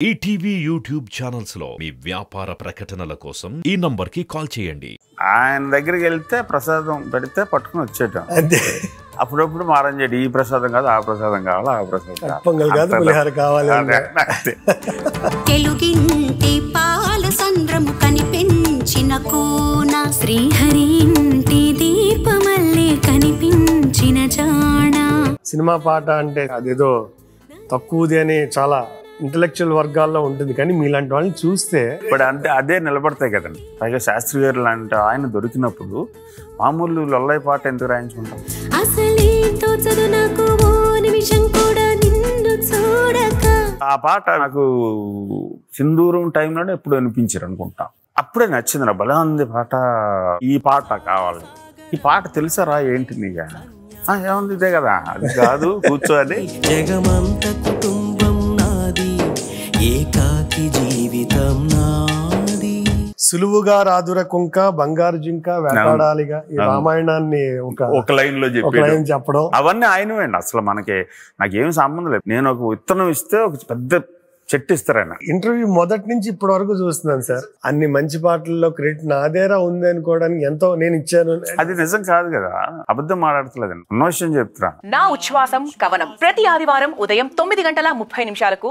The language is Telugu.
ఈటీవీ యూట్యూబ్ ఛానల్స్ లో మీ వ్యాపార ప్రకటనల కోసం ఈ నంబర్ కి కాల్ చేయండి. ఆయన దగ్గరికి వెళ్తే ప్రసాదం పెడితే పట్టుకుని వచ్చేయటం. అప్పుడప్పుడు మారంజేటి ఈ ప్రసాదం కాదు, ఆ ప్రసాదం కావాలి, ఆ ప్రసాదం కావాలి. తెలుగింటి పాల సంద్రము కనిపించిన కోన శ్రీహరి ఇంటి దీపమల్లే కనిపించిన జాణ. సినిమా పాట అంటే అదేదో తక్కువది అని చాలా ఇంటలెక్చువల్ వర్గాల్లో ఉంటుంది, కానీ మీలాంటి వాళ్ళని చూస్తే ఇప్పుడు అంటే అదే నిలబడతాయి కదండి. పైగా శాస్త్రి గారు లాంటి ఆయన దొరికినప్పుడు మామూలు లొల్లై పాట ఎందుకు రాయించుకుంటాం? ఆ పాట నాకు సింధూరం టైంలోనే ఎప్పుడు అనిపించారు అనుకుంటా. అప్పుడే నచ్చింది నా బలా ఉంది పాట. ఈ పాట కావాలి, ఈ పాట తెలుసారా ఏంటి నీగా? ఏముంది ఇదే కదా, అది కాదు కూర్చో అని. జగమంత కుటుంబం నాది, ఏకాకి జీవితం నాది. సులువుగా రాదుర కుంక బంగారు జింక వేటాడాలిగా ఈ రామాయణాన్ని ఒక లైన్ లో చెప్పడం అవన్నీ ఆయనవేండి. అసలు నాకేం సంబంధం లేదు. నేను ఒక విత్తనం ఇస్తే ఒక పెద్ద చెట్టు ఇస్తారాయన. ఇంటర్వ్యూ మొదటి నుంచి ఇప్పటి వరకు చూస్తున్నాను సార్. అన్ని మంచి పాటల్లో క్రెడిట్ నాదేరా ఉంది అనుకోవడానికి ఎంతో నేను ఇచ్చాను. అది నిజం కాదు కదా, అబద్ధం మాట్లాడతలేదండి, ఉన్న విషయం చెప్తున్నా. నా ఉచ్ఛ్వాసం కవనం ప్రతి ఆదివారం ఉదయం 9:30 గంటల 30 నిమిషాలకు